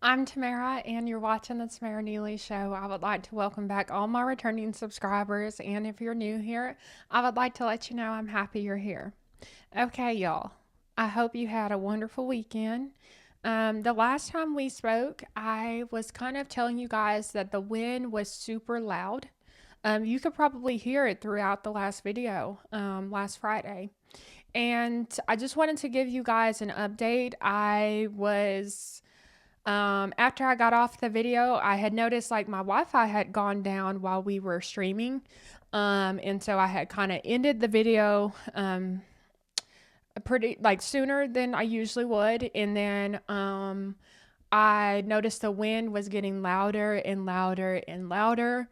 I'm Tamara, and you're watching the Tamara Neely Show. I would like to welcome back all my returning subscribers, and if you're new here, I would like to let you know I'm happy you're here. Okay, y'all. I hope you had a wonderful weekend. The last time we spoke, I was kind of telling you guys that the wind was super loud. You could probably hear it throughout the last video, last Friday. And I just wanted to give you guys an update. After I got off the video, I had noticed like my Wi-Fi had gone down while we were streaming. And so I had kind of ended the video pretty like sooner than I usually would. And then I noticed the wind was getting louder and louder and louder.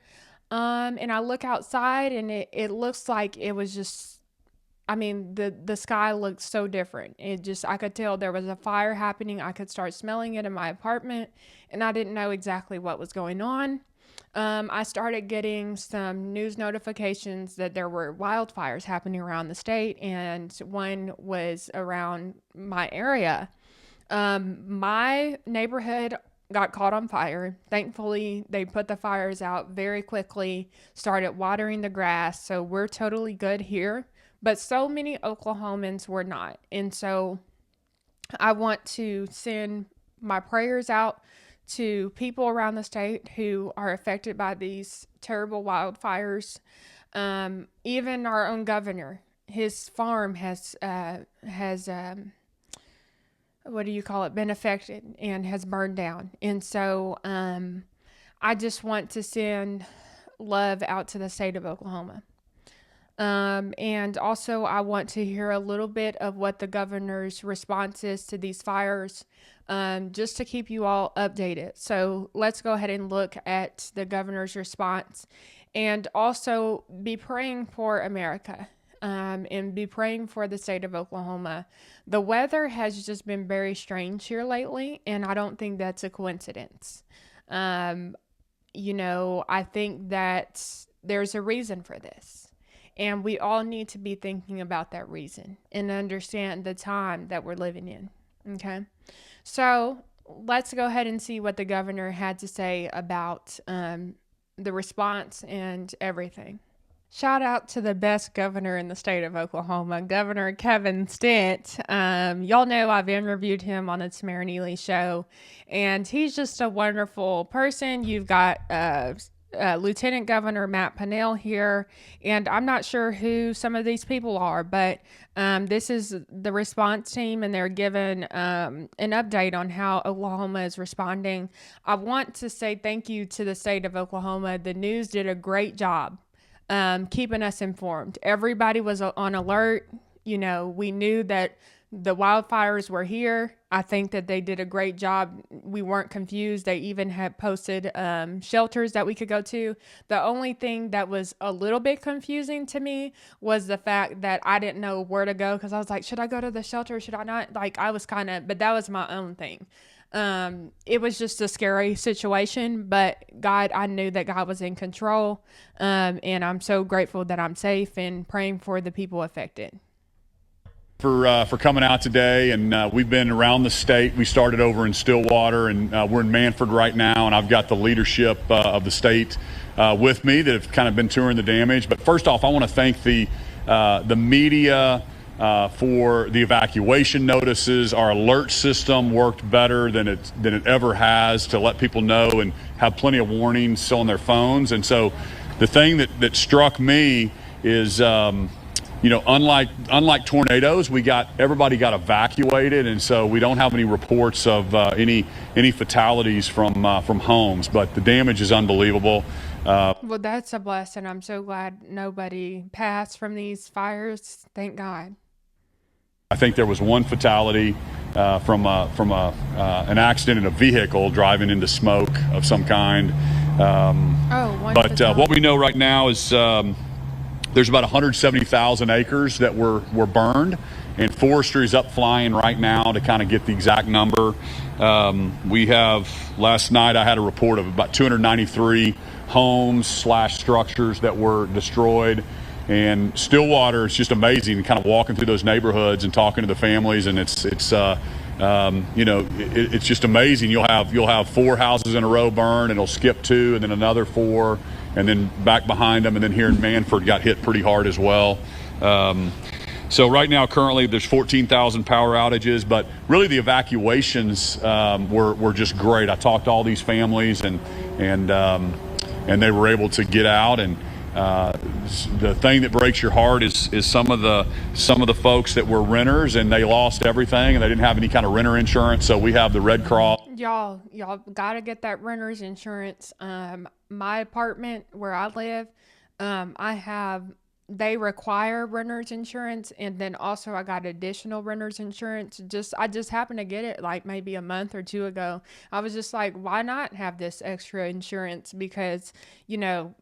And I look outside and it looks like it was just, I mean, the sky looked so different. It just, I could tell there was a fire happening. I could start smelling it in my apartment, and I didn't know exactly what was going on. I started getting some news notifications that there were wildfires happening around the state, and one was around my area. My neighborhood got caught on fire. Thankfully, they put the fires out very quickly, started watering the grass, so we're totally good here. But so many Oklahomans were not. And so I want to send my prayers out to people around the state who are affected by these terrible wildfires. Even our own governor, his farm has what do you call it, been affected and has burned down. And so I just want to send love out to the state of Oklahoma. And also, I want to hear a little bit of what the governor's response is to these fires, just to keep you all updated. So let's go ahead and look at the governor's response, and also be praying for America. And be praying for the state of Oklahoma. The weather has just been very strange here lately, and I don't think that's a coincidence. Um, I think that there's a reason for this. And we all need to be thinking about that reason and understand the time that we're living in. Okay. So let's go ahead and see what the governor had to say about the response and everything. Shout out to the best governor in the state of Oklahoma, Governor Kevin Stitt. Y'all know I've interviewed him on the Tamara Neely Show, and he's just a wonderful person. You've got Lieutenant Governor Matt Pinnell here, and I'm not sure who some of these people are, but this is the response team, and they're given an update on how Oklahoma is responding. I want to say thank you to the state of Oklahoma. The news did a great job keeping us informed. Everybody was on alert. We knew that the wildfires were here. I think that they did a great job. We weren't confused. They even had posted shelters that we could go to. The only thing that was a little bit confusing to me was the fact that I didn't know where to go, because I was like, should I go to the shelter? Should I not? Like, I was but that was my own thing. It was just a scary situation, but I knew that God was in control. And I'm so grateful that I'm safe, and praying for the people affected. For coming out today, and we've been around the state. We started over in Stillwater, and we're in Manford right now, and I've got the leadership of the state with me that have kind of been touring the damage. But first off, I want to thank the media for the evacuation notices. Our alert system worked better than it ever has, to let people know and have plenty of warnings still on their phones. And so the thing that struck me is unlike tornadoes, everybody got evacuated, and so we don't have any reports of any fatalities from homes. But the damage is unbelievable. Well, that's a blessing. I'm so glad nobody passed from these fires. Thank God. I think there was one fatality from an accident in a vehicle driving into smoke of some kind. But what we know right now is there's about 170,000 acres that were burned, and forestry is up flying right now to kind of get the exact number. Last night I had a report of about 293 homes / structures that were destroyed. And Stillwater is just amazing, kind of walking through those neighborhoods and talking to the families, and it's It's just amazing. You'll have 4 houses in a row burn, and it'll skip 2, and then another 4, and then back behind them, and then here in Manford got hit pretty hard as well. So right now, currently, there's 14,000 power outages, but really the evacuations were just great. I talked to all these families, and they were able to get out. And the thing that breaks your heart is some of the folks that were renters, and they lost everything, and they didn't have any kind of renter insurance. So we have the Red Cross. Y'all gotta get that renter's insurance. My apartment where I live, I have they require renter's insurance, and then also I got additional renter's insurance. I just happened to get it like maybe a month or two ago. I was just like, why not have this extra insurance? Because you know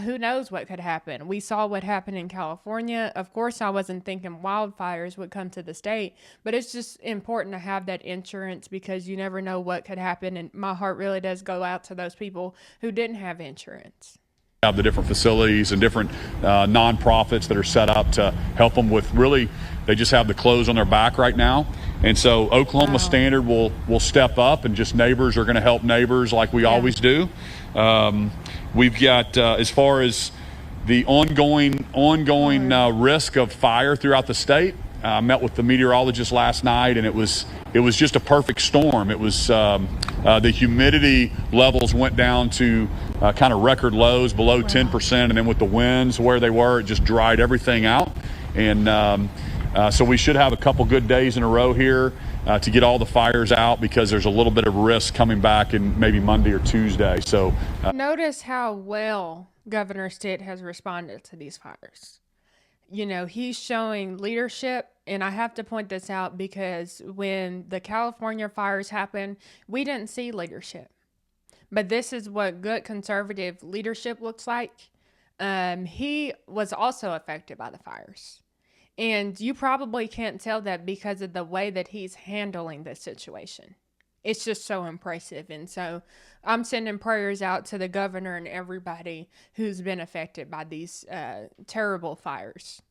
who knows what could happen. We saw what happened in California. Of course, I wasn't thinking wildfires would come to the state, but it's just important to have that insurance because you never know what could happen. And my heart really does go out to those people who didn't have insurance. Have the different facilities and different nonprofits that are set up to help them with really, they just have the clothes on their back right now. And so Oklahoma Wow. Standard will step up, and just neighbors are going to help neighbors like we always do. We've got, as far as the ongoing risk of fire throughout the state, I met with the meteorologist last night, and it was just a perfect storm. It was the humidity levels went down to kind of record lows, below 10%, and then with the winds where they were, it just dried everything out. And so we should have a couple good days in a row here to get all the fires out, because there's a little bit of risk coming back in maybe Monday or Tuesday. So Notice how well Governor Stitt has responded to these fires. You know, he's showing leadership, and I have to point this out because when the California fires happened, we didn't see leadership. But this is what good conservative leadership looks like. He was also affected by the fires. And you probably can't tell that because of the way that he's handling this situation. It's just so impressive. And so I'm sending prayers out to the governor and everybody who's been affected by these terrible fires.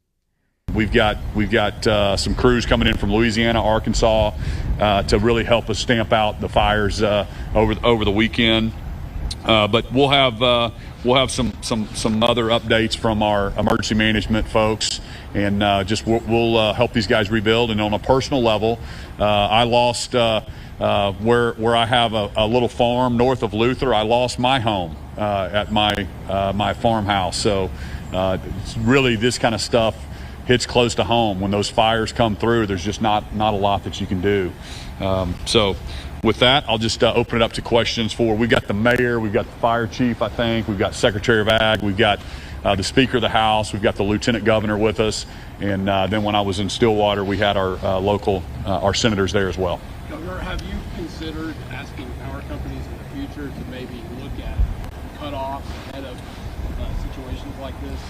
we've got some crews coming in from Louisiana, Arkansas, to really help us stamp out the fires over the weekend. But we'll have some other updates from our emergency management folks, and we'll help these guys rebuild. And on a personal level, I lost where I have a little farm north of Luther. I lost my home at my farmhouse. So it's really, this kind of stuff hits close to home. When those fires come through, there's just not a lot that you can do. So with that, I'll just open it up to questions. We've got the mayor, we've got the fire chief, I think, we've got Secretary of Ag, we've got the Speaker of the House, we've got the Lieutenant Governor with us, and then when I was in Stillwater, we had our local our senators there as well. Governor, have you considered asking power companies in the future to maybe look at cutoffs ahead of situations like this?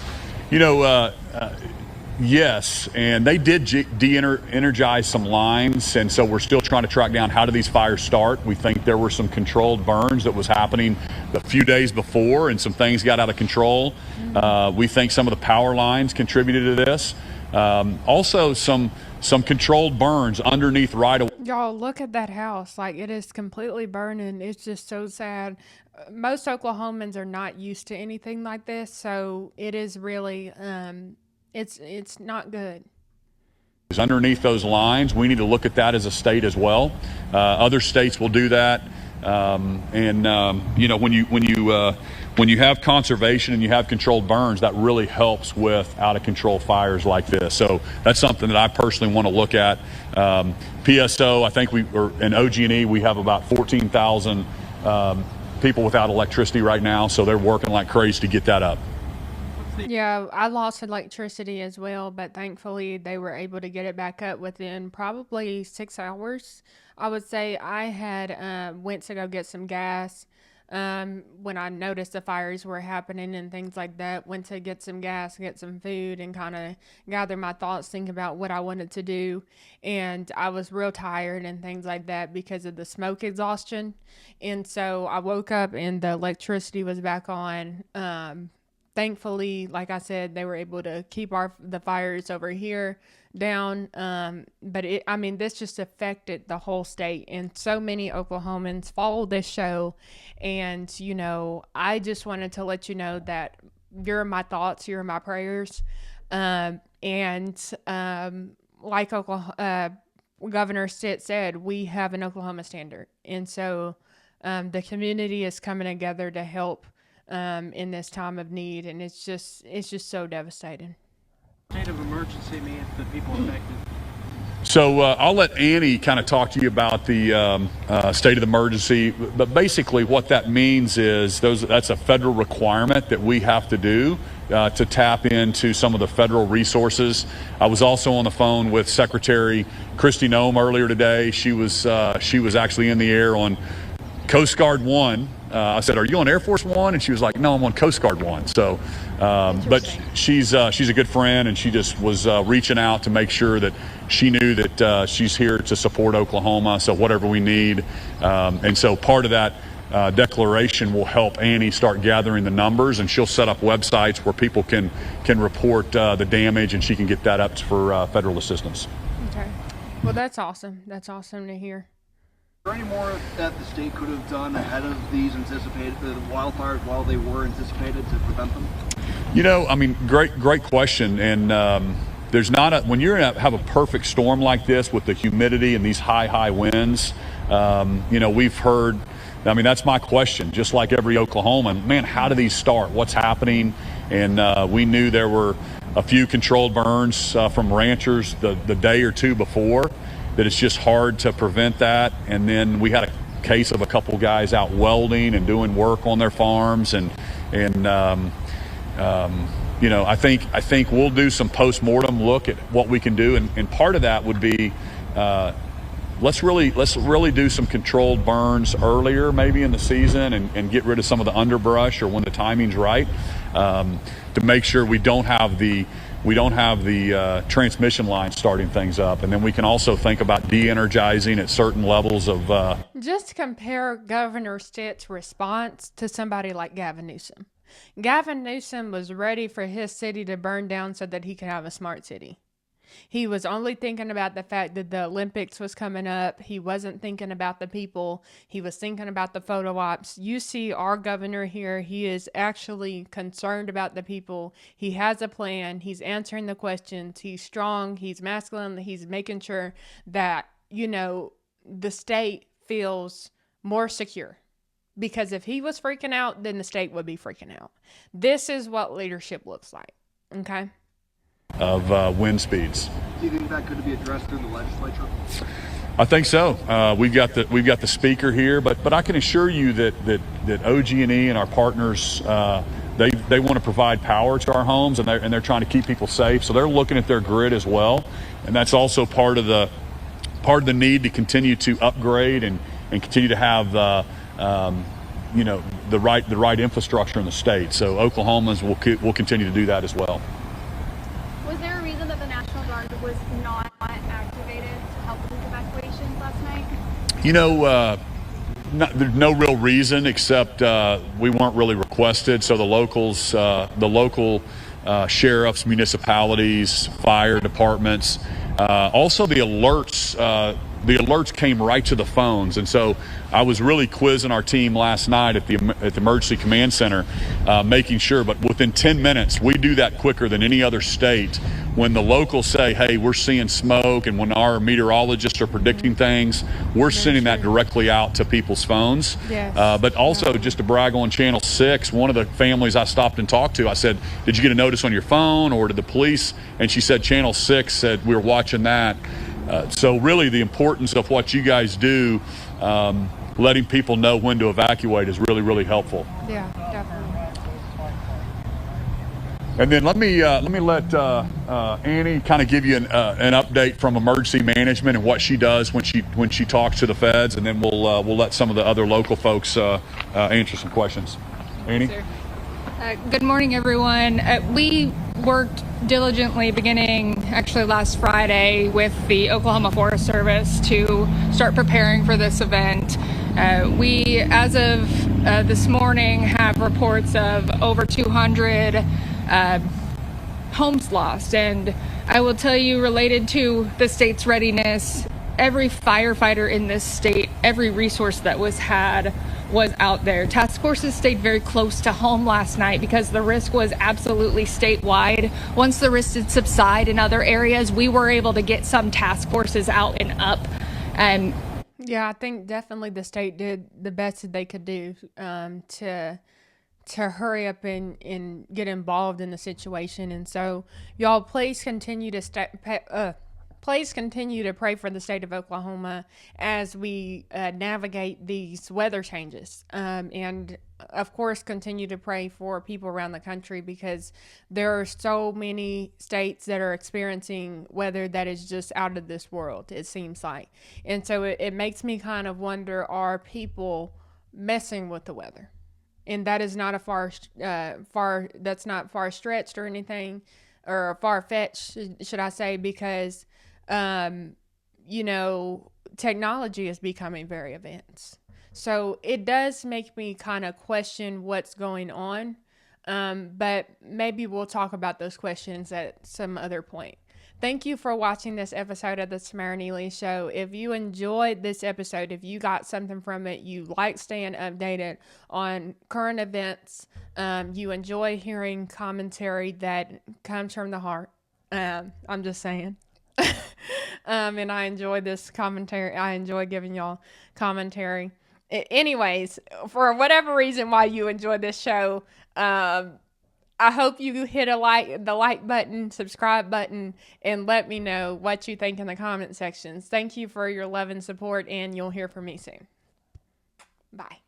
Yes, and they did de-energize some lines, and so we're still trying to track down how do these fires start. We think there were some controlled burns that was happening a few days before, and some things got out of control. We think some of the power lines contributed to this. Also, some controlled burns underneath right-of-way. Y'all, look at that house. Like, it is completely burning. It's just so sad. Most Oklahomans are not used to anything like this, so it is really it's not good. Underneath those lines, we need to look at that as a state as well. Other states will do that, when you have conservation and you have controlled burns, that really helps with out of control fires like this. So that's something that I personally want to look at. PSO, I think in OG&E, we have about 14,000 people without electricity right now, so they're working like crazy to get that up. Yeah, I lost electricity as well, but thankfully they were able to get it back up within probably 6 hours. I would say I had went to go get some gas when I noticed the fires were happening and things like that. Went to get some gas, get some food, and kind of gather my thoughts, think about what I wanted to do. And I was real tired and things like that because of the smoke exhaustion. And so I woke up and the electricity was back on. Thankfully, like I said, they were able to keep the fires over here down. But I mean, this just affected the whole state, and so many Oklahomans follow this show. And, I just wanted to let you know that you're my thoughts, you're my prayers. And like Governor Stitt said, we have an Oklahoma standard. And so the community is coming together to help in this time of need. And it's just so devastating. State of emergency means the people affected. So I'll let Annie kind of talk to you about the state of emergency. But basically what that means is that's a federal requirement that we have to do to tap into some of the federal resources. I was also on the phone with Secretary Kristi Noem earlier today. She was actually in the air on Coast Guard 1. I said, "Are you on Air Force 1?" And she was like, "No, I'm on Coast Guard 1." So, but she's a good friend, and she just was reaching out to make sure that she knew that she's here to support Oklahoma. So whatever we need, and so part of that declaration will help Annie start gathering the numbers, and she'll set up websites where people can report the damage, and she can get that up for federal assistance. Okay. Well, that's awesome. That's awesome to hear. Is there any more that the state could have done ahead of these anticipated wildfires while they were anticipated to prevent them? I mean, great question. And there's not when you're going to have a perfect storm like this with the humidity and these high winds, we've heard, I mean, that's my question, just like every Oklahoman, man, how do these start? What's happening? And we knew there were a few controlled burns from ranchers the day or two before, that it's just hard to prevent that. And then we had a case of a couple guys out welding and doing work on their farms, and I think we'll do some post-mortem look at what we can do, and part of that would be let's really do some controlled burns earlier, maybe in the season, and get rid of some of the underbrush or when the timing's right, to make sure we don't have the transmission line starting things up. And then we can also think about de-energizing at certain levels of Just compare Governor Stitt's response to somebody like Gavin Newsom. Gavin Newsom was ready for his city to burn down so that he could have a smart city. He was only thinking about the fact that the Olympics was coming up. He wasn't thinking about the people. He was thinking about the photo ops. You see our governor here, he is actually concerned about the people. He has a plan. He's answering the questions. He's strong. He's masculine. He's making sure that, the state feels more secure. Because if he was freaking out, then the state would be freaking out. This is what leadership looks like. Okay? Of wind speeds. Do you think that could be addressed through the legislature? I think so. We've got the speaker here, but I can assure you that OG&E and our partners, they want to provide power to our homes, and they're trying to keep people safe. So they're looking at their grid as well, and that's also part of the need to continue to upgrade and continue to have the right infrastructure in the state. So Oklahomans will continue to do that as well. Was there a reason that the National Guard was not activated to help with evacuations last night? There's no real reason except we weren't really requested. So the local sheriffs, municipalities, fire departments, also the alerts. The alerts came right to the phones, and so I was really quizzing our team last night at the Emergency Command Center, making sure. But within 10 minutes, we do that quicker than any other state. When the locals say, "Hey, we're seeing smoke," and when our meteorologists are predicting things, we're sending that directly out to people's phones. Yes. But also, just to brag on Channel 6, one of the families I stopped and talked to, I said, "Did you get a notice on your phone, or did the police?" And she said, "Channel 6 said we were watching that." So really the importance of what you guys do, letting people know when to evacuate, is really, really helpful. Yeah, definitely. And then let me let Annie kind of give you an update from emergency management and what she does when she talks to the feds, and then we'll let some of the other local folks answer some questions. Annie? Good morning, everyone. We worked diligently beginning actually last Friday with the Oklahoma Forest Service to start preparing for this event. We, as of this morning, have reports of over 200 homes lost. And I will tell you, related to the state's readiness, every firefighter in this state, every resource that was had was out there. Task forces stayed very close to home last night because the risk was absolutely statewide. Once the risk did subside in other areas, we were able to get some task forces out and up. And Yeah, I think definitely the state did the best that they could do to hurry up and get involved in the situation. And so, y'all, please continue to please continue to pray for the state of Oklahoma as we navigate these weather changes. And of course, continue to pray for people around the country because there are so many states that are experiencing weather that is just out of this world, it seems like. And so it makes me kind of wonder, are people messing with the weather? And that is not a that's not far stretched or anything, or far fetched, should I say, because um, you know, technology is becoming very advanced. So it does make me kind of question what's going on. But maybe we'll talk about those questions at some other point. Thank you for watching this episode of the Tamara Neely Show. If you enjoyed this episode, if you got something from it, you like staying updated on current events, you enjoy hearing commentary that comes from the heart. I'm just saying. And I enjoy this commentary. I enjoy giving y'all commentary. Anyways, for whatever reason why you enjoy this show, I hope you hit the like button, subscribe button, and let me know what you think in the comment sections. Thank you for your love and support, and you'll hear from me soon. Bye.